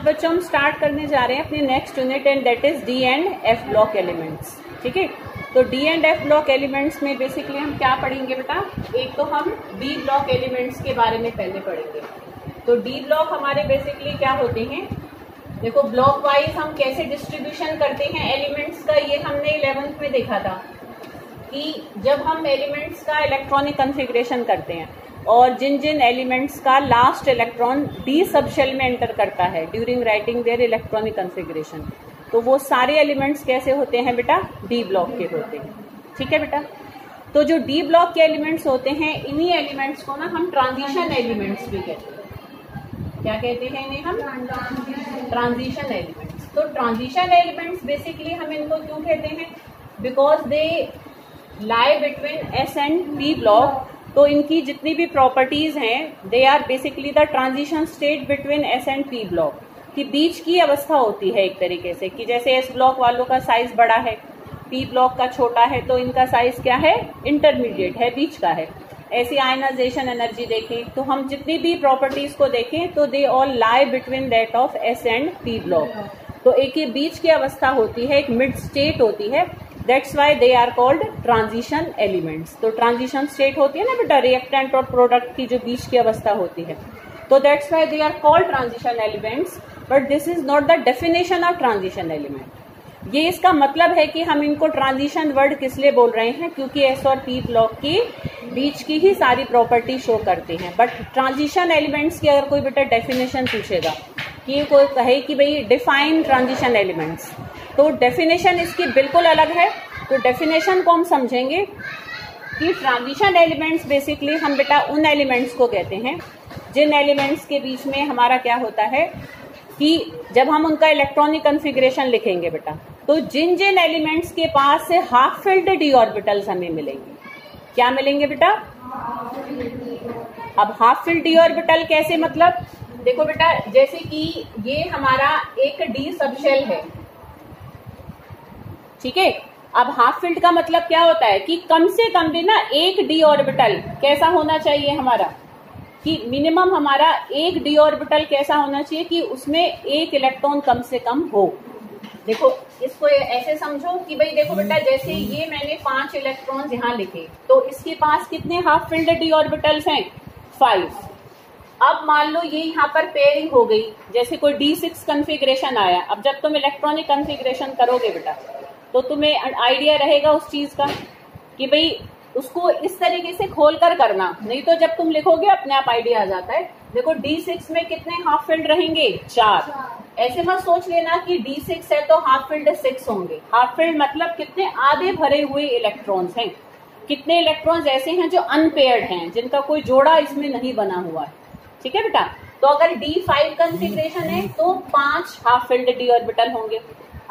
बच्चों हम स्टार्ट करने जा रहे हैं अपनी next unit and that is D and F block elements. ठीक है, तो D and F block elements में बेसिकली हम क्या पढ़ेंगे बेटा, एक तो हम डी ब्लॉक एलिमेंट्स के बारे में पहले पढ़ेंगे। तो डी ब्लॉक हमारे बेसिकली क्या होते हैं, देखो ब्लॉक वाइज हम कैसे डिस्ट्रीब्यूशन करते हैं एलिमेंट्स का, ये हमने 11th में देखा था कि जब हम एलिमेंट्स का इलेक्ट्रॉनिक कॉन्फ़िगरेशन करते हैं और जिन जिन एलिमेंट्स का last electron d sub shell में एंटर करता है during writing their electronic configuration, तो वो सारे एलिमेंट्स कैसे होते हैं बेटा, डी ब्लॉक के होते हैं। ठीक है बेटा, तो जो डी ब्लॉक के एलिमेंट्स होते हैं इन्हीं एलिमेंट्स को ना हम ट्रांजिशन एलिमेंट्स भी कहते हैं। क्या कहते हैं इन्हें हम, ट्रांजिशन एलिमेंट्स। तो ट्रांजिशन एलिमेंट्स बेसिकली हम इनको क्यों कहते हैं, because they lie between s and p block. तो इनकी जितनी भी प्रॉपर्टीज हैं they are basically the transition state between s and p block, कि बीच की अवस्था होती है एक तरीके से, कि जैसे एस ब्लॉक वालों का साइज बड़ा है, पी ब्लॉक का छोटा है, तो इनका साइज क्या है, इंटरमीडिएट है, बीच का है। ऐसी आयनाइजेशन एनर्जी देखें तो हम जितनी भी प्रॉपर्टीज को देखें तो they all lie between that of S and p block. तो एक ये बीच की अवस्था होती है, एक मिड स्टेट होती है, that's why they are called transition elements. तो ट्रांजिशन स्टेट होती है ना बेटा, रिएक्टेंट और प्रोडक्ट की जो बीच की अवस्था होती है, तो that's why they are called transition elements. But this is not the definition of transition element. ये इसका मतलब है कि हम इनको ट्रांजिशन वर्ड किस लिए बोल रहे हैं, क्योंकि एस और पी ब्लॉक की बीच की ही सारी प्रॉपर्टी शो करते हैं। बट ट्रांजिशन एलिमेंट्स की अगर कोई बेटा डेफिनेशन पूछेगा कि कोई कहे कि भाई डिफाइन ट्रांजिशन एलिमेंट्स, तो डेफिनेशन इसकी बिल्कुल अलग है। तो डेफिनेशन को हम समझेंगे कि ट्रांजिशन एलिमेंट्स बेसिकली हम बेटा उन एलिमेंट्स को कहते हैं जिन एलिमेंट्स के बीच में हमारा क्या होता है कि जब हम उनका इलेक्ट्रॉनिक कॉन्फ़िगरेशन लिखेंगे बेटा, तो जिन जिन एलिमेंट्स के पास से हाफ फिल्ड डी ऑर्बिटल्स हमें मिलेंगे, क्या मिलेंगे बेटा, अब हाफ फिल्ड डी ऑर्बिटल कैसे, मतलब देखो बेटा जैसे कि ये हमारा एक डी सबशेल है, ठीक है। अब हाफ फिल्ड का मतलब क्या होता है कि कम से कम भी ना एक डी ऑर्बिटल कैसा होना चाहिए हमारा, कि मिनिमम हमारा एक डी ऑर्बिटल कैसा होना चाहिए कि उसमें एक इलेक्ट्रॉन कम से कम हो। देखो इसको ऐसे समझो कि भाई देखो बेटा जैसे ये मैंने 5 इलेक्ट्रॉन्स यहाँ लिखे, तो इसके पास कितने हाफ फिल्ड डी ऑर्बिटल्स हैं, 5। अब मान लो ये यहाँ पर पेयरिंग हो गई, जैसे कोई D6 कॉन्फ़िगरेशन आया। अब जब तुम इलेक्ट्रॉनिक कॉन्फ़िगरेशन करोगे बेटा तो तुम्हें आइडिया रहेगा उस चीज का कि भाई उसको इस तरीके से खोल कर करना, नहीं तो जब तुम लिखोगे अपने आप आइडिया आ जाता है। देखो D6 में कितने हाफ फिल्ड रहेंगे, 4। ऐसे मत सोच लेना कि D6 है तो हाफ फिल्ड 6 होंगे। हाफ फिल्ड मतलब कितने आधे भरे हुए इलेक्ट्रॉन्स हैं, कितने इलेक्ट्रॉन्स ऐसे हैं जो अनपेयर्ड हैं, जिनका कोई जोड़ा इसमें नहीं बना हुआ है। ठीक है बेटा, तो अगर D5 कॉन्फ़िगरेशन है तो 5 हाफ फिल्ड डी ऑर्बिटल होंगे,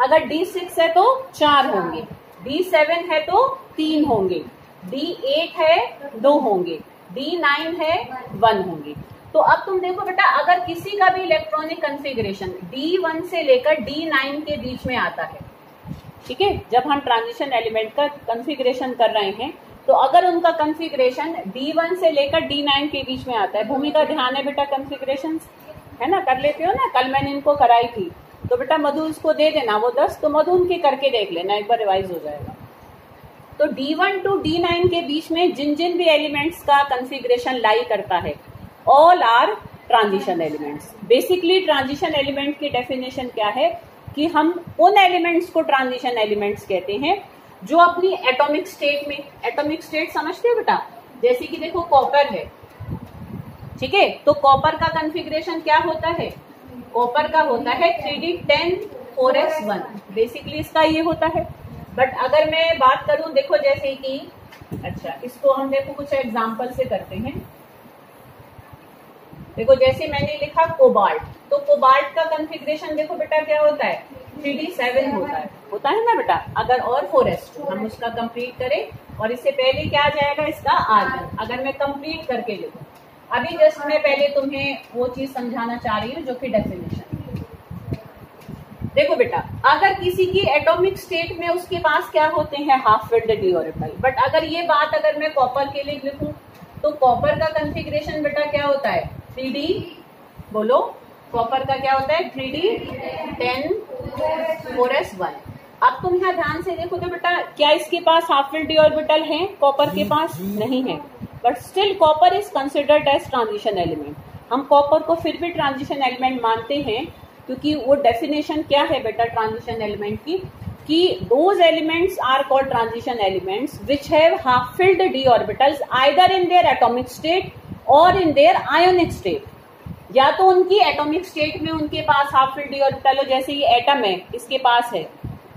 अगर D6 है तो 4 होंगे, D7 है तो 3 होंगे, D8 है 2 होंगे, D9 है 1 होंगे। तो अब तुम देखो बेटा अगर किसी का भी इलेक्ट्रॉनिक कॉन्फ़िगरेशन D1 से लेकर D9 के बीच में आता है, ठीक है, जब हम ट्रांजिशन एलिमेंट का कॉन्फ़िगरेशन कर रहे हैं, तो अगर उनका कॉन्फ़िगरेशन D1 से लेकर D9 के बीच में आता है, भूमि का ध्यान है बेटा कॉन्फ़िगरेशन है ना, कर लेते हो ना, कल मैंने इनको कराई थी, तो बेटा मधु उसको दे देना वो 10, तो मधु उनके करके देख लेना, एक बार रिवाइज हो जाएगा। तो D1 टू D9 के बीच में जिन जिन भी एलिमेंट्स का कॉन्फ़िगरेशन लाई करता है all are transition elements. Basically transition element की डेफिनेशन क्या है कि हम उन एलिमेंट्स को ट्रांजिशन एलिमेंट्स कहते हैं जो अपनी एटॉमिक स्टेट में, एटॉमिक स्टेट समझते हो बेटा, जैसे कि देखो कॉपर है, ठीक है, तो कॉपर का कॉन्फ़िगरेशन क्या होता है, कॉपर का होता है 3d10 बेसिकली इसका ये होता है। बट अगर मैं बात करूं देखो जैसे कि, अच्छा इसको हम देखो कुछ एग्जांपल से करते हैं। देखो जैसे मैंने लिखा कोबाल्ट, तो कोबाल्ट का कॉन्फ़िगरेशन देखो बेटा क्या होता है, 3d7 होता है ना बेटा। अगर और 4s2 हम उसका कंप्लीट करें और इससे पहले क्या आ जाएगा इसका आर्गन, अगर मैं कंप्लीट करके लिखूं। अभी जस्ट मैं पहले तुम्हें वो चीज समझाना चाह रही हूँ जो कि डेफिनेशन। देखो बेटा अगर किसी की एटॉमिक स्टेट में उसके पास क्या होते हैं, half filled d orbital. But अगर ये बात अगर मैं कॉपर के लिए लिखूं तो कॉपर का कॉन्फ़िगरेशन बेटा क्या होता है, 3d बोलो कॉपर का क्या होता है 3d10 4s1। अब तुम यहाँ ध्यान से देखो तो बेटा क्या इसके पास हाफ फिल्ड डी ऑर्बिटल है, कॉपर के पास नहीं है, but still copper is considered as transition element. हम कॉपर को फिर भी ट्रांजिशन एलिमेंट मानते हैं क्योंकि वो डेफिनेशन क्या है बेटा ट्रांजिशन एलिमेंट की, कि those elements are called transition elements which have half filled d orbitals either in their atomic state और इन देयर आयोनिक स्टेट। या तो उनकी एटॉमिक स्टेट में उनके पास हाफ फिल्ड डी ऑर्बिटल हो, जैसे ये एटम है इसके पास है,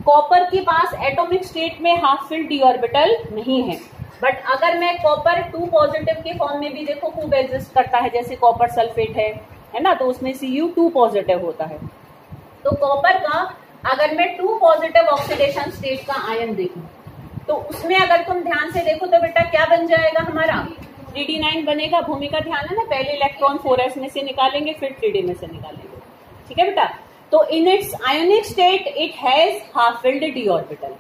कॉपर के पास एटॉमिक स्टेट में हाफ फिल्ड डी ऑर्बिटल नहीं है। बट अगर मैं कॉपर 2 पॉजिटिव के फॉर्म में भी देखो खूब एग्जिस्ट करता है, जैसे कॉपर सल्फेट है ना, तो उसमें Cu2 पॉजिटिव होता है। तो कॉपर का अगर मैं 2 पॉजिटिव ऑक्सीडेशन स्टेट का आयन देखूं तो उसमें अगर तुम ध्यान से देखो तो बेटा क्या बन जाएगा हमारा 3d9 बनेगा। भूमिका ध्यान है ना, पहले इलेक्ट्रॉन 4s में से निकालेंगे फिर 3d में से निकालेंगे, ठीक है बेटा। तो इन its ionic state it has half filled d orbital,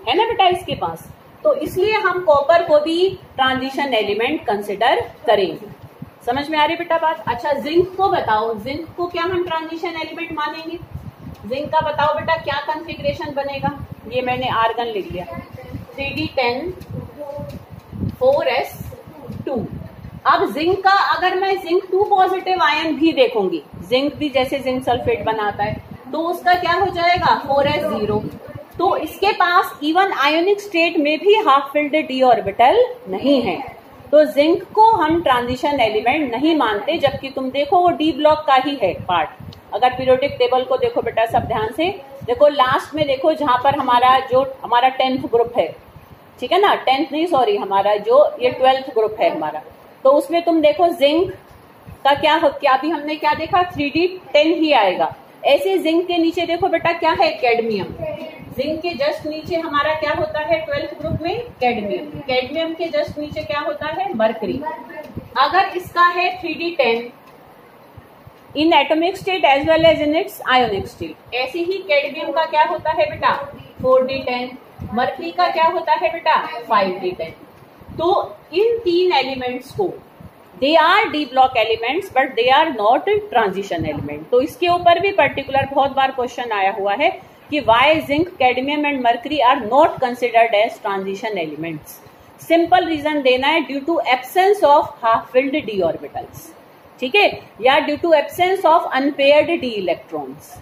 है ना बेटा इसके पास, तो इसलिए हम कॉपर को भी ट्रांजिशन एलिमेंट कंसिडर करेंगे। समझ में आ रही बेटा बात। अच्छा जिंक को बताओ, जिंक को क्या हम ट्रांजिशन एलिमेंट मानेंगे? जिंक का बताओ बेटा क्या कॉन्फ़िगरेशन बनेगा? ये मैंने आर्गन लिख लिया 3d10 4s2। अब जिंक का अगर मैं जिंक 2 पॉजिटिव आयन भी देखूंगी, जिंक भी जैसे जिंक सल्फेट बनाता है, तो उसका क्या हो जाएगा 4s0। तो इसके पास इवन आयोनिक स्टेट में भी हाफ फिल्ड डी ऑर्बिटल नहीं है, तो जिंक को हम ट्रांजिशन एलिमेंट नहीं मानते। जबकि तुम देखो वो डी ब्लॉक का ही है पार्ट। अगर पीरियोडिक टेबल को देखो बेटा सब ध्यान से देखो, लास्ट में देखो जहां पर हमारा 10th ग्रुप है, ठीक है ना, 10th नहीं सॉरी, हमारा जो ये 12th ग्रुप है हमारा, तो उसमें तुम देखो जिंक का क्या भी हमने क्या देखा 3d10 ही आएगा। ऐसे जिंक के नीचे देखो बेटा क्या है कैडमियम, जिंक के जस्ट नीचे हमारा क्या होता है 12th ग्रुप में कैडमियम, कैडमियम के जस्ट नीचे क्या होता है मरकरी। अगर इसका है 3d10 in atomic state as well as in its ionic state, ऐसे ही कैडमियम का क्या होता है बेटा 4d10, मरकरी का क्या होता है बेटा 5d10। तो इन 3 एलिमेंट्स को they are d block elements but they are not transition element. तो इसके ऊपर भी पर्टिकुलर बहुत बार क्वेश्चन आया हुआ है कि why zinc cadmium and mercury are not considered as transition elements. Simple reason देना है due to absence of half filled d orbitals, ठीक है, या due to absence of unpaired d electrons,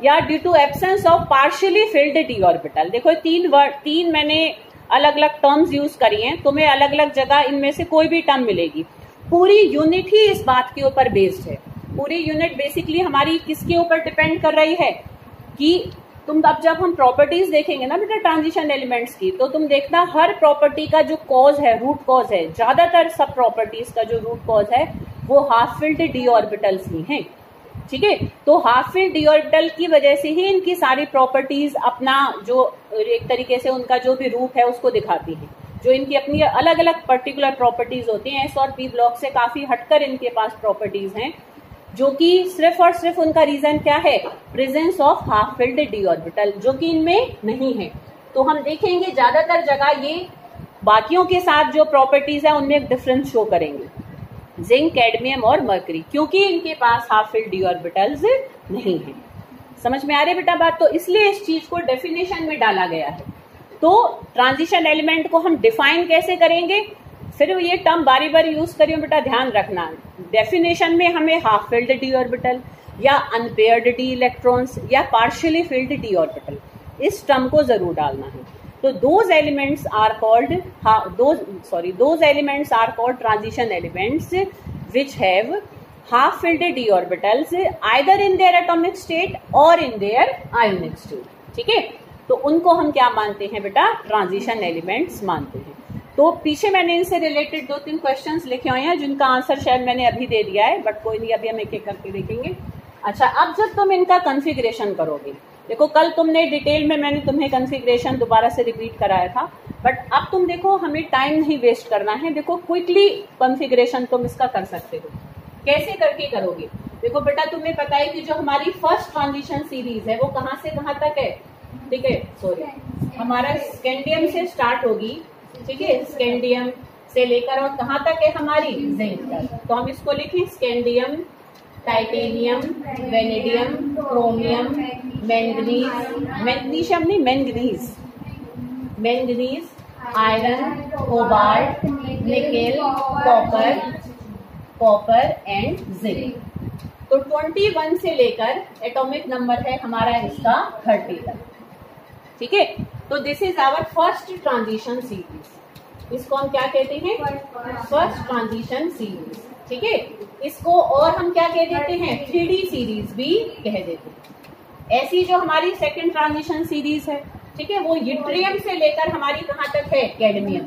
या due to absence of partially filled d orbital. देखो 3 मैंने अलग अलग टर्म्स यूज करी हैं, तुम्हें अलग अलग जगह इनमें से कोई भी टर्म मिलेगी। पूरी यूनिट ही इस बात के ऊपर बेस्ड है। पूरी यूनिट बेसिकली हमारी किसके ऊपर डिपेंड कर रही है कि तुम अब जब हम प्रॉपर्टीज देखेंगे ना बेटा ट्रांजिशन एलिमेंट्स की, तो तुम देखना हर प्रॉपर्टी का जो कॉज है, रूट कॉज है, ज्यादातर सब प्रॉपर्टीज का जो रूट कॉज है वो हाफ फिल्ड डी ऑर्बिटल्स ही हैं, ठीक है। तो हाफ फिल्ड डी ऑर्बिटल की वजह से ही इनकी सारी प्रॉपर्टीज अपना जो एक तरीके से उनका जो भी रूट है उसको दिखाती हैं। जो इनकी अपनी अलग अलग पर्टिकुलर प्रॉपर्टीज होती हैं, एस और पी ब्लॉक से काफी हटकर इनके पास प्रॉपर्टीज हैं, जो कि सिर्फ और सिर्फ उनका रीजन क्या है presence of half filled d orbital, जो कि इनमें नहीं है। तो हम देखेंगे ज्यादातर जगह ये बाकियों के साथ जो प्रॉपर्टीज है उनमें एक डिफरेंस शो करेंगे, जिंक कैडमियम और मरकरी, क्योंकि इनके पास हाफ फिल्ड डी ऑर्बिटल्स नहीं है। समझ में आ रही बेटा बात। तो इसलिए इस चीज को डेफिनेशन में डाला गया है। तो ट्रांजिशन एलिमेंट को हम डिफाइन कैसे करेंगे, फिर ये टर्म बारी बारी यूज करियो बेटा, ध्यान रखना। डेफिनेशन में हमें हाफ फिल्ड डी ऑर्बिटल या अनपेयर्ड डी इलेक्ट्रॉन्स या पार्शियली फिल्ड डी ऑर्बिटल, इस टर्म को जरूर डालना है। तो those elements are called transition elements which have half filled d orbitals either in their atomic state और इन देयर आयोनिक स्टेट, ठीक है। तो उनको हम क्या मानते हैं बेटा ट्रांजिशन एलिमेंट्स मानते हैं। तो पीछे मैंने इनसे रिलेटेड 2-3 क्वेश्चंस लिखे हुए हैं जिनका आंसर शायद मैंने अभी दे दिया है, बट कोई नहीं, अभी हम एक एक करके देखेंगे। अच्छा, अब जब तुम इनका कॉन्फ़िगरेशन करोगे, देखो कल तुमने डिटेल में मैंने तुम्हें कॉन्फ़िगरेशन दोबारा से रिपीट कराया था, बट अब तुम देखो हमें टाइम नहीं वेस्ट करना है। देखो क्विकली कॉन्फ़िगरेशन तुम इसका कर सकते हो। कैसे करके करोगे? देखो बेटा तुम्हें पता है कि जो हमारी फर्स्ट ट्रांजिशन सीरीज है वो कहाँ से कहाँ तक है, ठीक है, सॉरी हमारा स्कैंडियम से स्टार्ट होगी, ठीक है, स्कैंडियम से लेकर और कहाँ तक है हमारी जिंक तक। तो हम इसको लिखें scandium titanium, vanadium, chromium, manganese, magnesium no manganese, manganese, iron, cobalt, nickel, copper and zinc. तो 21 से लेकर एटॉमिक नंबर है हमारा इसका 30 तक। ठीक है, तो this is our first transition series. इसको हम क्या कहते हैं? First transition series. ठीक है, इसको और हम क्या कह देते हैं? 3D सीरीज भी कह देते हैं। ऐसी जो हमारी सेकंड ट्रांजिशन सीरीज है, ठीक है, वो यूट्रियम से लेकर हमारी कहाँ तक है? कैडमियम।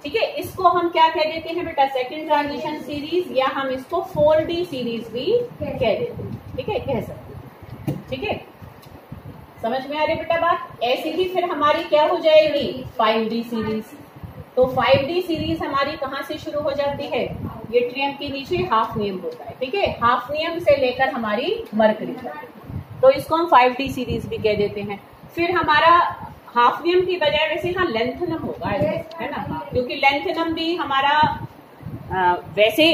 ठीक है, इसको हम क्या कह देते हैं बेटा? सेकंड ट्रांजिशन सीरीज, या हम इसको 4D सीरीज भी कह देते हैं। ठीक है, कह सकते हैं। ठीक है, समझ में आ रही बेटा बात? ऐसी ही फिर हमारी क्या हो जाएगी? 5D series. तो 5D सीरीज हमारी कहाँ से शुरू हो जाती है? यूट्रियम के नीचे हाफनियम होता है। ठीक है, हाफनियम से लेकर हमारी मरकरी तक, तो इसको हम 5D सीरीज भी कह देते हैं। फिर हमारा हाफनियम की बजाय वैसे यहाँ लेंथनम होगा, है ना, क्योंकि लेंथनम भी हमारा वैसे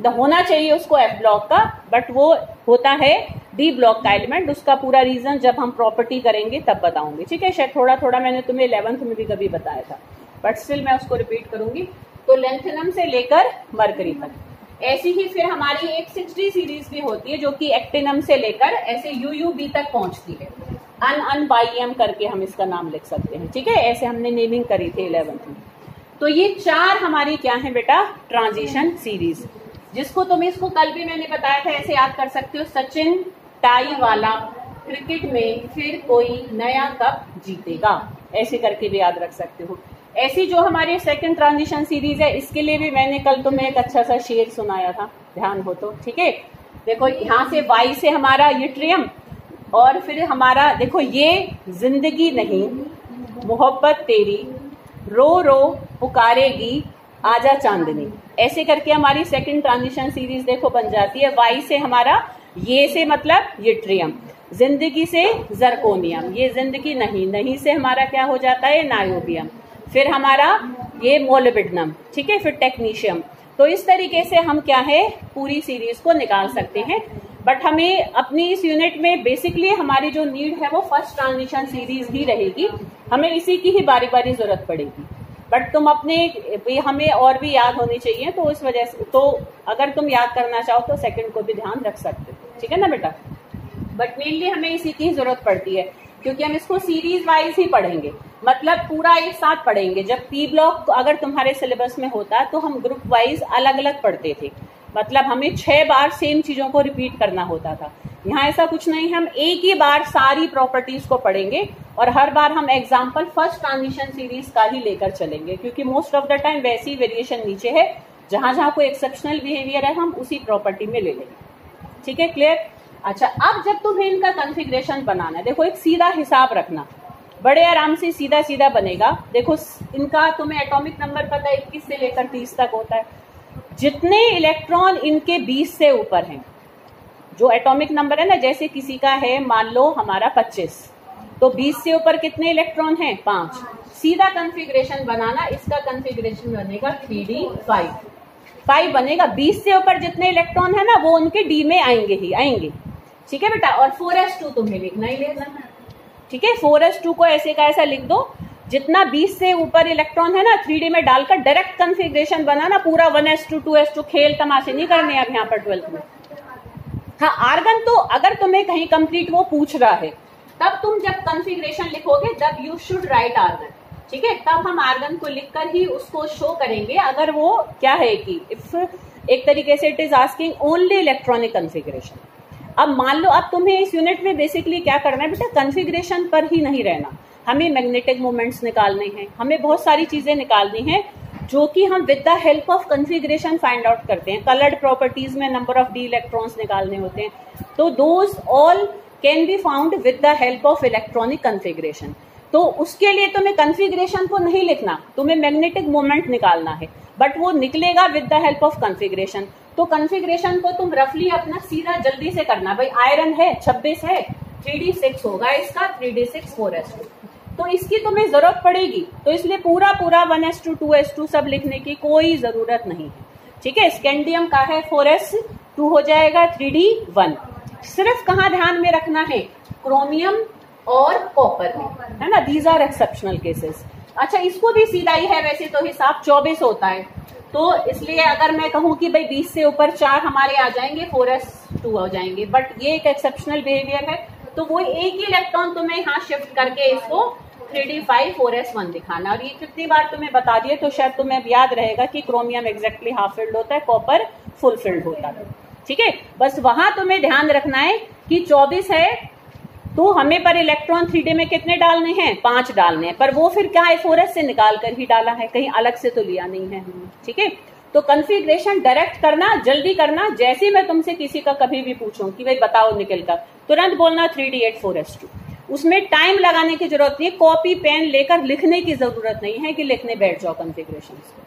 होना चाहिए उसको F ब्लॉक का, बट वो होता है D ब्लॉक का एलिमेंट। उसका पूरा रीजन जब हम प्रॉपर्टी करेंगे तब बताऊंगी। ठीक है, शायद थोड़ा थोड़ा मैंने तुम्हें 11th में भी कभी बताया था, बट स्टिल मैं उसको रिपीट करूंगी। तो लेंथनम से लेकर मरकरी तक। ऐसी ही फिर हमारी एक 6D सीरीज भी होती है, जो कि एक्टिनम से लेकर ऐसे UUB तक पहुंचती है। अन बाई एम करके हम इसका नाम लिख सकते हैं। ठीक है, ऐसे हमने नेमिंग करी थी 11th में। तो ये 4 हमारी क्या है बेटा? ट्रांजिशन सीरीज, जिसको तुम इसको कल भी मैंने बताया था, ऐसे याद कर सकते हो। सचिन टाई वाला क्रिकेट में फिर कोई नया कप जीतेगा, ऐसे करके भी याद रख सकते हो। ऐसी जो हमारी सेकंड ट्रांजिशन सीरीज है, इसके लिए भी मैंने कल तुम्हें एक अच्छा सा शेर सुनाया था, ध्यान हो तो। ठीक है, देखो यहाँ से Y से हमारा यूट्रियम, और फिर हमारा देखो ये जिंदगी नहीं मोहब्बत तेरी, रो रो पुकारेगी आजा चांदनी, ऐसे करके हमारी सेकंड ट्रांजिशन सीरीज देखो बन जाती है। Y से हमारा, ये से मतलब यूट्रियम, जिंदगी से जरकोनियम, ये जिंदगी नहीं से हमारा क्या हो जाता है? नायोबियम, फिर हमारा ये मोलिब्डेनम। ठीक है, फिर टेक्नीशियम। तो इस तरीके से हम क्या है पूरी सीरीज को निकाल सकते हैं। बट हमें अपनी इस यूनिट में बेसिकली हमारी जो नीड है वो फर्स्ट ट्रांजिशन सीरीज ही रहेगी, हमें इसी की ही बारी बारी जरूरत पड़ेगी। बट तुम अपने हमें और भी याद होनी चाहिए, तो इस वजह से तो अगर तुम याद करना चाहो तो सेकंड को भी ध्यान रख सकते हो। ठीक है ना बेटा? बट मेनली हमें इसी की जरूरत पड़ती है, क्योंकि हम इसको सीरीज वाइज ही पढ़ेंगे, मतलब पूरा एक साथ पढ़ेंगे। जब पी ब्लॉक अगर तुम्हारे सिलेबस में होता तो हम ग्रुप वाइज अलग अलग पढ़ते थे, मतलब हमें 6 बार सेम चीजों को रिपीट करना होता था। यहाँ ऐसा कुछ नहीं, हम एक ही बार सारी प्रॉपर्टीज को पढ़ेंगे और हर बार हम एग्जाम्पल फर्स्ट ट्रांजिशन सीरीज का ही लेकर चलेंगे, क्योंकि मोस्ट ऑफ द टाइम वैसी वेरिएशन नीचे है, जहां जहां कोई एक्सेप्शनल बिहेवियर है हम उसी प्रॉपर्टी में ले लेंगे। ठीक है, क्लियर? अच्छा, अब जब तुम्हें इनका कॉन्फ़िगरेशन बनाना है, देखो एक सीधा हिसाब रखना, बड़े आराम से सीधा सीधा बनेगा। देखो इनका तुम्हें एटॉमिक नंबर पता है 21 से लेकर 30 तक होता है। जितने इलेक्ट्रॉन इनके 20 से ऊपर हैं, जो एटॉमिक नंबर है ना, जैसे किसी का है मान लो हमारा 25, तो 20 से ऊपर कितने इलेक्ट्रॉन हैं? 5। सीधा कॉन्फ़िगरेशन बनाना, इसका कॉन्फ़िगरेशन बनेगा 3d5 बनेगा। 20 से ऊपर जितने इलेक्ट्रॉन है ना वो उनके डी में आएंगे ही आएंगे। ठीक है बेटा? और 4s2 तुम्हें लिखना ही लिखना। ठीक है, 4s2 को ऐसे का ऐसा लिख दो, जितना 20 से ऊपर इलेक्ट्रॉन है ना 3D में डालकर डायरेक्ट कॉन्फ़िगरेशन बनाना, पूरा 1s2 2s2 खेल तमाशे नहीं करने अब यहाँ पर 12th में। हाँ, आर्गन तो अगर तुम्हें कहीं कंप्लीट वो पूछ रहा है, तब तुम जब कॉन्फ़िगरेशन लिखोगे तब यू शुड राइट आर्गन। ठीक है, तब हम आर्गन को लिखकर ही उसको शो करेंगे, अगर वो क्या है कि इफ एक तरीके से it is asking only electronic configuration. अब मान लो अब तुम्हें इस यूनिट में बेसिकली क्या करना है बेटा, कॉन्फ़िगरेशन पर ही नहीं रहना, हमें मैग्नेटिक मोमेंट्स निकालने हैं, हमें बहुत सारी चीजें निकालनी हैं जो कि हम with the help of configuration find out करते हैं। कलर्ड प्रॉपर्टीज में नंबर ऑफ डी इलेक्ट्रॉन्स निकालने होते हैं, तो those all can be found with the help of electronic configuration. तो उसके लिए तुम्हें कॉन्फ़िगरेशन को नहीं लिखना, तुम्हें मैग्नेटिक मोमेंट निकालना है, बट वो निकलेगा with the help of configuration. तो कॉन्फ़िगरेशन को तुम रफली अपना सीधा जल्दी से करना, भाई आयरन है 26 है, 3d6 होगा इसका, 3d6 4s2, तो इसकी तुम्हें जरूरत पड़ेगी, तो इसलिए पूरा 1s2 2s2 सब लिखने की कोई जरूरत नहीं है। ठीक है, स्कैंडियम का है 4s 2 हो जाएगा 3D1। सिर्फ कहाँ ध्यान में रखना है, क्रोमियम और कॉपर में, है ना, दीज आर एक्सेप्शनल केसेस। अच्छा, इसको भी सीधा ही है वैसे तो हिसाब 24 होता है, तो इसलिए अगर मैं कहूं कि भाई 20 से ऊपर 4 हमारे आ जाएंगे 4s2 हो जाएंगे, बट ये एक एक्सेप्शनल बिहेवियर है, तो वो एक ही इलेक्ट्रॉन तुम्हें यहाँ शिफ्ट करके इसको 3d5 4s1 दिखाना। और ये कितनी बार तुम्हें बता दिए तो शायद तुम्हें याद रहेगा कि क्रोमियम एग्जैक्टली हाफ फिल्ड होता है, कॉपर फुल फिल्ड होता है। ठीक है, बस वहां तुम्हें ध्यान रखना है कि 24 है तो हमें पर इलेक्ट्रॉन 3D में कितने डालने हैं, 5 डालने हैं, पर वो फिर क्या है 4s से निकाल कर ही डाला है, कहीं अलग से तो लिया नहीं है हमने। ठीक है, तो कॉन्फ़िगरेशन डायरेक्ट करना, जल्दी करना। जैसे मैं तुमसे किसी का कभी भी पूछूं कि भाई बताओ निकल का, तुरंत बोलना 3d8 4s2। उसमें टाइम लगाने की जरूरत नहीं, कॉपी पेन लेकर लिखने की जरूरत नहीं है कि लिखने बैठ जाओ कॉन्फ़िगरेशन को।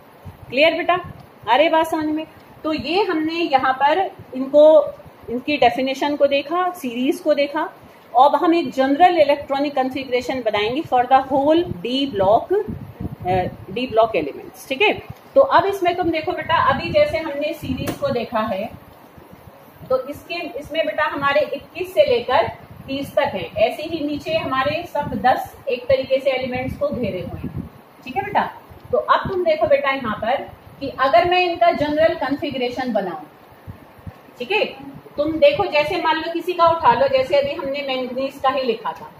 क्लियर बेटा, अरे बात समझ में। तो ये हमने यहाँ पर इनकी डेफिनेशन को देखा, सीरीज को देखा। अब हम एक जनरल इलेक्ट्रॉनिक कॉन्फ़िगरेशन बनाएंगे for the whole d block elements. ठीक है, तो अब इसमें तुम देखो बेटा, अभी जैसे हमने सीरीज को देखा है तो इसमें बेटा हमारे 21 से लेकर 30 तक है, ऐसे ही नीचे हमारे सब 10 एक तरीके से एलिमेंट्स को घेरे हुए हैं। ठीक है बेटा, तो अब तुम देखो बेटा यहाँ पर कि अगर मैं इनका जनरल कॉन्फ़िगरेशन बनाऊं, ठीक है, तुम देखो जैसे मान लो किसी का उठा लो, जैसे अभी हमने मैंगनीज का ही लिखा था,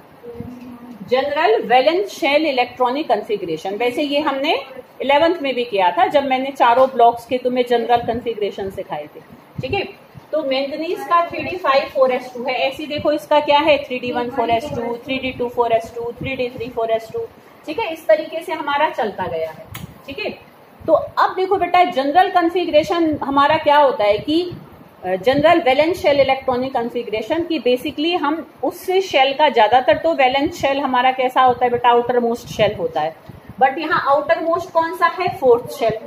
general valence shell electronic configuration. वैसे ये हमने 11th में भी किया था जब मैंने चारों ब्लॉक्स के तुम्हें जनरल कॉन्फ़िगरेशन सिखाए थे। ठीक है, तो मैंगनीज का 3d5 4s2 है, ऐसी देखो इसका क्या है 3d1 4s2, 3d2 4s2, 3d3 4s2। ठीक है, इस तरीके से हमारा चलता गया है। ठीक है, तो अब देखो बेटा जनरल कॉन्फ़िगरेशन हमारा क्या होता है कि general valence shell electronic configuration की बेसिकली हम उस शेल का, ज्यादातर तो वैलेंस शेल हमारा कैसा होता है बेटा, आउटर मोस्ट शेल होता है, बट यहाँ आउटर मोस्ट कौन सा है, 4th शेल।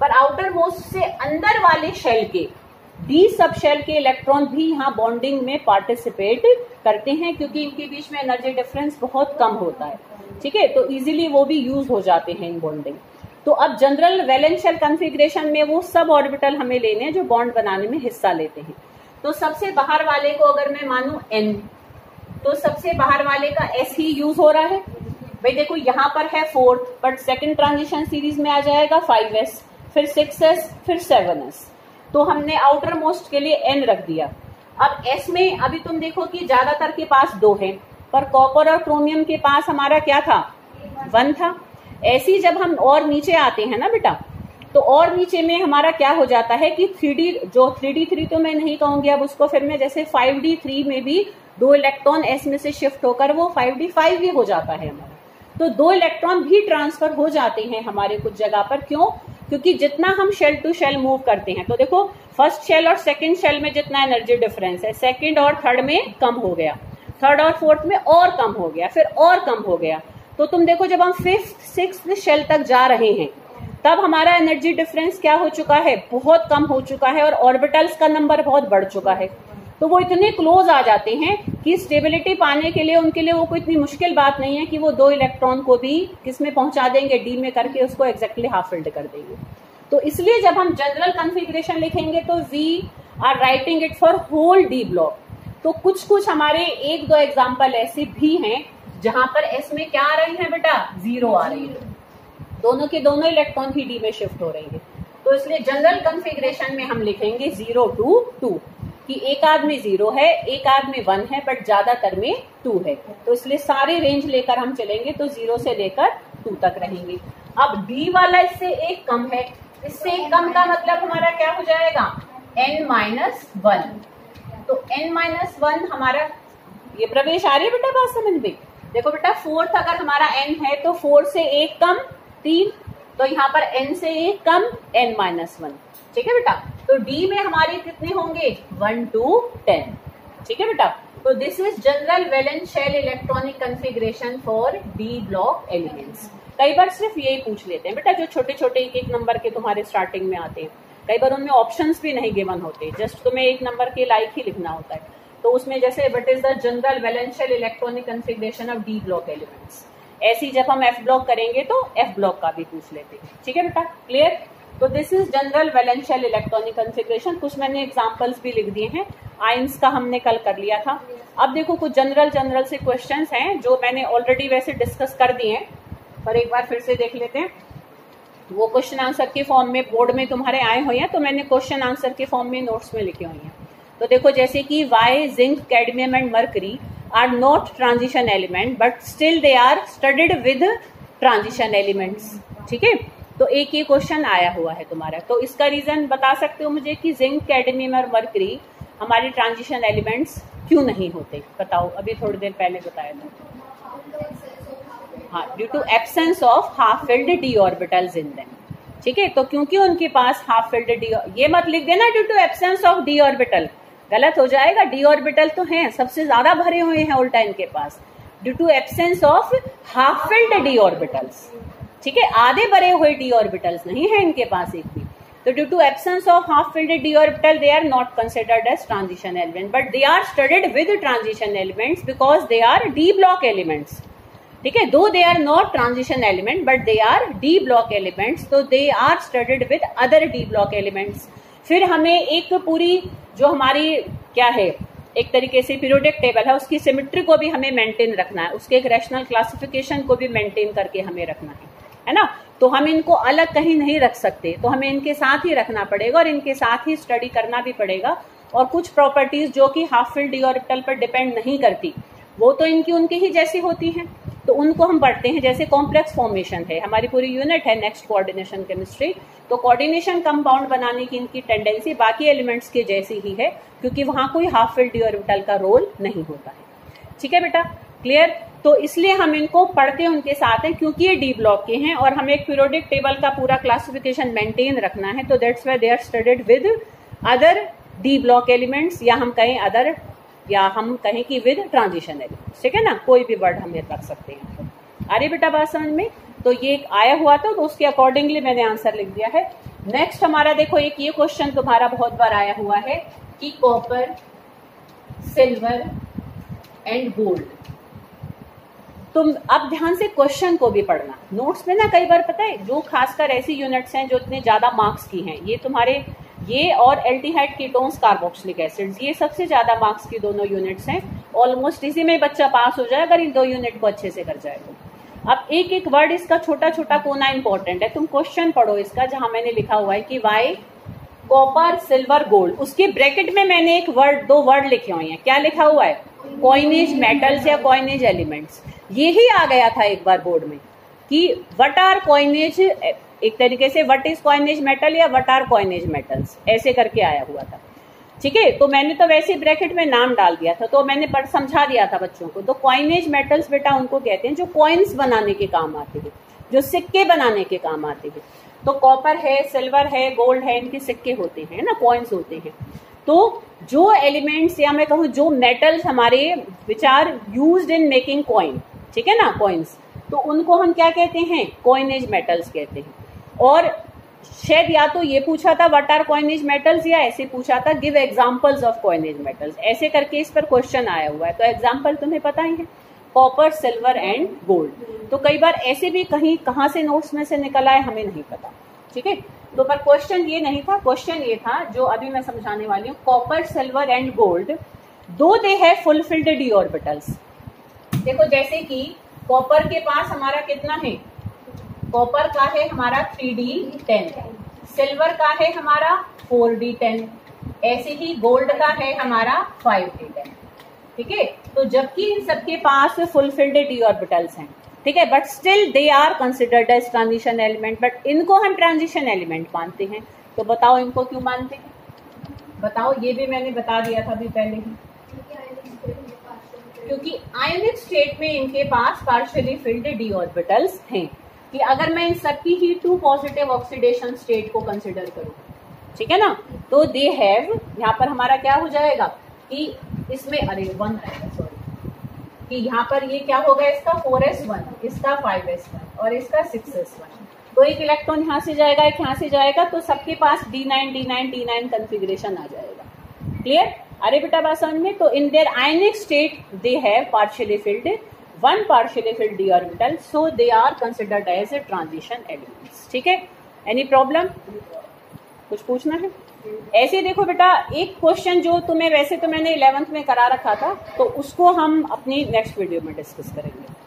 पर आउटर मोस्ट से अंदर वाले शेल के डी सब शेल के इलेक्ट्रॉन भी यहाँ बॉन्डिंग में पार्टिसिपेट करते हैं, क्योंकि इनके बीच में एनर्जी डिफरेंस बहुत कम होता है। ठीक है, तो इजीली वो भी यूज हो जाते हैं इन बॉन्डिंग। तो अब जनरल वैलेंस शेल कॉन्फ़िगरेशन में वो सब ऑर्बिटल हमें लेने हैं जो बॉन्ड बनाने में हिस्सा लेते हैं। तो सबसे बाहर वाले को अगर मैं मानूं n, तो सबसे बाहर वाले का s ही यूज हो रहा है। भाई देखो यहाँ पर है 4th, but second transition series में आ जाएगा 5s, फिर 6s, फिर 7s। तो हमने आउटर मोस्ट के लिए n रख दिया। अब s में अभी तुम देखो कि ज्यादातर के पास 2 है, पर कॉपर और क्रोमियम के पास हमारा क्या था, 1 था। ऐसे ही जब हम और नीचे आते हैं ना बेटा, तो और नीचे में हमारा क्या हो जाता है कि 3d3 तो मैं नहीं कहूंगी अब उसको, फिर मैं जैसे 5d3 में भी 2 इलेक्ट्रॉन s में से शिफ्ट होकर वो 5d5 भी हो जाता है हमारा। तो 2 इलेक्ट्रॉन भी ट्रांसफर हो जाते हैं हमारे कुछ जगह पर। क्यों? क्योंकि जितना हम शेल टू शेल मूव करते हैं, तो देखो फर्स्ट शेल और सेकंड शेल में जितना एनर्जी डिफरेंस है, सेकंड और थर्ड में कम हो गया, थर्ड और फोर्थ में और कम हो गया, फिर और कम हो गया। तो तुम देखो जब हम 5th 6th शेल तक जा रहे हैं तब हमारा एनर्जी डिफरेंस क्या हो चुका है, बहुत कम हो चुका है, और ऑर्बिटल्स का नंबर बहुत बढ़ चुका है। तो वो इतने क्लोज आ जाते हैं कि स्टेबिलिटी पाने के लिए उनके लिए वो कोई इतनी मुश्किल बात नहीं है कि वो 2 इलेक्ट्रॉन को भी किस में पहुंचा देंगे, डी में करके उसको एग्जैक्टली हाफ फिल्ड कर देंगे। तो इसलिए जब हम जनरल कॉन्फ़िगरेशन लिखेंगे तो we are writing it for whole d block. तो कुछ हमारे 1-2 एग्जाम्पल ऐसे भी हैं जहां पर एस में क्या आ रही है बेटा, 0 आ रही है, दोनों के दोनों इलेक्ट्रॉन ही डी में शिफ्ट हो रही है। तो इसलिए जनरल कॉन्फ़िगरेशन में हम लिखेंगे 0 to 2 कि एक आध में 0 है, एक आध में 1 है, बट ज्यादातर में 2 है। तो इसलिए सारे रेंज लेकर हम चलेंगे तो 0 से लेकर 2 तक रहेंगे। अब डी वाला इससे एक कम है, इससे एक कम का मतलब हमारा क्या हो जाएगा, n-1। तो n-1 हमारा, ये प्रवेश आ रही है बेटा बात समझ में। देखो बेटा 4th अगर हमारा n है तो 4 से एक कम 3, तो यहाँ पर n से एक कम n-1। ठीक है बेटा, तो d में हमारे कितने होंगे, 1 to 10। ठीक है बेटा, तो this is general valence shell electronic configuration for d block elements. कई बार सिर्फ यही पूछ लेते हैं बेटा, जो छोटे छोटे एक नंबर के तुम्हारे स्टार्टिंग में आते हैं, कई बार उनमें ऑप्शंस भी नहीं गिवन होते, जस्ट तुम्हें 1 नंबर के लाइक ही लिखना होता है। तो उसमें जैसे what is the general valence shell electronic configuration of d block elements, ऐसी जब हम एफ ब्लॉक करेंगे तो एफ ब्लॉक का भी पूछ लेते हैं। ठीक है बेटा, क्लियर। तो this is general वैलेंशियल electronic configuration. कुछ मैंने एग्जांपल्स भी लिख दिए हैं, आयंस का हमने कल कर लिया था। अब देखो कुछ जनरल से क्वेश्चंस हैं जो मैंने ऑलरेडी वैसे डिस्कस कर दिए हैं, पर एक बार फिर से देख लेते हैं। वो क्वेश्चन आंसर के फॉर्म में बोर्ड में तुम्हारे आए हुए हैं, तो मैंने क्वेश्चन आंसर के फॉर्म में नोट्स में लिखे हुए हैं। तो देखो जैसे कि why, zinc, cadmium and mercury are not transition element but still they are studied with transition elements. ठीक है, तो एक ये क्वेश्चन आया हुआ है तुम्हारा। तो इसका रीजन बता सकते हो मुझे कि जिंक, कैडमियम और मर्करी हमारे ट्रांजिशन एलिमेंट्स क्यों नहीं होते? बताओ, अभी थोड़ी देर पहले बताया था। हाँ, due to absence of half filled d orbitals in them. ठीक है, तो क्योंकि उनके पास हाफ फिल्ड डी, ये मत लिख देना due to absence of d orbital, गलत हो जाएगा। डी ऑर्बिटल तो हैं, सबसे ज्यादा भरे हुए हैं उल्टा इनके पास, due to absence of half filled d orbitals. ठीक है, आधे भरे हुए डी ऑर्बिटल्स नहीं है इनके पास एक भी। तो due to absence of half filled d orbital they are not considered as transition element but they are studied with transition elements because they are d block elements. ठीक है, though they are not transition element but they are d block elements, तो they are studied with other d block elements. फिर हमें एक पूरी जो हमारी क्या है, एक तरीके से पीरियोडिक टेबल है, उसकी सिमेट्री को भी हमें मेंटेन रखना है, उसके एक रैशनल क्लासिफिकेशन को भी मेंटेन करके हमें रखना है ना। तो हम इनको अलग कहीं नहीं रख सकते, तो हमें इनके साथ ही रखना पड़ेगा और इनके साथ ही स्टडी करना भी पड़ेगा। और कुछ प्रॉपर्टीज जो कि हाफ फिल्ड डी ऑर्बिटल पर डिपेंड नहीं करती, वो तो इनकी उनकी ही जैसी होती हैं, तो उनको हम पढ़ते हैं। जैसे कॉम्प्लेक्स फॉर्मेशन है, हमारी पूरी यूनिट है नेक्स्ट कोऑर्डिनेशन केमिस्ट्री, तो कोऑर्डिनेशन कंपाउंड बनाने की इनकी टेंडेंसी बाकी एलिमेंट्स के जैसी ही है, क्योंकि वहां कोई हाफ फिल्ड डी ऑर्बिटल का रोल नहीं होता है। ठीक है बेटा, क्लियर? तो इसलिए हम इनको पढ़ते उनके साथ हैं क्योंकि ये डी ब्लॉक के हैं और हमें एक पीरियोडिक टेबल का पूरा क्लासिफिकेशन मेंटेन रखना है, तो that's why they are studied with other d block elements, या हम कहें अदर, या हम कहें कि विद ट्रांजिशन एलिमेंट्स। ठीक है ना, कोई भी वर्ड हम रख सकते हैं। अरे बेटा बात समझ में? तो ये आया हुआ था, तो उसके अकॉर्डिंगली मैंने आंसर लिख दिया है। नेक्स्ट हमारा देखो, एक ये क्वेश्चन तुम्हारा बहुत बार आया हुआ है कि कॉपर, सिल्वर एंड गोल्ड। तुम अब ध्यान से क्वेश्चन को भी पढ़ना। नोट्स में ना कई बार पता है, जो खासकर ऐसी यूनिट्स हैं जो इतने ज्यादा मार्क्स की हैं, ये तुम्हारे ये और एल्डिहाइड कीटोन्स, कार्बोक्सिलिक एसिड्स, ये सबसे ज्यादा मार्क्स की दोनों यूनिट्स हैं। ऑलमोस्ट इसी में बच्चा पास हो जाए अगर इन दो यूनिट को अच्छे से कर जाए तो। अब एक एक वर्ड इसका छोटा छोटा कोना इंपॉर्टेंट है, तुम क्वेश्चन पढ़ो इसका, जहां मैंने लिखा हुआ है कि वाई, कॉपर, सिल्वर, गोल्ड, उसके ब्रैकेट में मैंने एक वर्ड, दो वर्ड लिखे हुए हैं। क्या लिखा हुआ है? कॉइनेज मेटल्स या कॉइनेज एलिमेंट्स। यही आ गया था एक बार बोर्ड में कि व्हाट आर कॉइनेज, एक तरीके से व्हाट इज कॉइनेज मेटल या व्हाट आर कॉइनेज मेटल्स, ऐसे करके आया हुआ था। ठीक है, तो मैंने तो वैसे ब्रैकेट में नाम डाल दिया था, तो मैंने समझा दिया था बच्चों को। तो कॉइनेज मेटल्स बेटा उनको कहते हैं जो कॉइन्स बनाने के काम आते हैं, जो सिक्के बनाने के काम आते हैं। तो कॉपर है, सिल्वर है, गोल्ड है, इनके सिक्के होते हैं ना, कॉइन्स होते हैं। तो जो एलिमेंट्स या मैं कहूँ जो मेटल्स हमारे which are used in making coin, ठीक है ना, कॉइन्स, तो उनको हम क्या कहते हैं? कॉइनेज मेटल्स कहते हैं। और शायद या तो ये पूछा था व्हाट आर कॉइनेज मेटल्स, या ऐसे पूछा था give examples of coinage metals, ऐसे करके इस पर क्वेश्चन आया हुआ है। तो एग्जांपल तुम्हें पता ही है, कॉपर, सिल्वर एंड गोल्ड। तो कई बार ऐसे भी कहीं कहां से नोट्स में से निकल आए हमें नहीं पता। ठीक है, तो पर क्वेश्चन ये नहीं था, क्वेश्चन ये था जो अभी मैं समझाने वाली हूँ। कॉपर, सिल्वर एंड गोल्ड, दो दे है फुलफिल्ड डी ऑर्बिटल्स। देखो जैसे कि कॉपर के पास हमारा कितना है? कॉपर का है हमारा 3d10, सिल्वर का है हमारा 4d10, ऐसे ही गोल्ड का है हमारा 5d10। ठीक है, तो जबकि इन सबके पास फुलफिल्ड डी ऑर्बिटल्स हैं, ठीक है, but still they are considered as transition element, but इनको हम ट्रांजिशन एलिमेंट मानते हैं। तो बताओ इनको क्यों मानते हैं? बताओ, ये भी मैंने बता दिया था अभी पहले ही, क्योंकि आयनिक स्टेट में इनके पास पार्शियली फिल्ड डी ऑर्बिटल्स हैं। कि अगर मैं इन सबकी ही 2 पॉजिटिव ऑक्सीडेशन स्टेट को कंसिडर करूं, ठीक है ना, तो दे हैव, यहाँ पर हमारा क्या हो जाएगा कि इसमें, अरे 1 रहेगा, सॉरी, कि यहाँ पर ये क्या होगा, इसका 4s1, इसका 5s1 और इसका 6s1। तो एक इलेक्ट्रॉन यहाँ से जाएगा, एक यहाँ से जाएगा, तो सबके पास D9 D9 D9 कॉन्फ़िगरेशन आ जाएगा। क्लियर? अरे बेटा बात समझ में? तो in their ionic state they have partially field, one partially filled d orbital, so they are considered as a transition elements। ठीक है, एनी प्रॉब्लम? कुछ पूछना है? ऐसे देखो बेटा, एक क्वेश्चन जो तुम्हें वैसे तो मैंने 11th में करा रखा था, तो उसको हम अपनी नेक्स्ट वीडियो में डिस्कस करेंगे।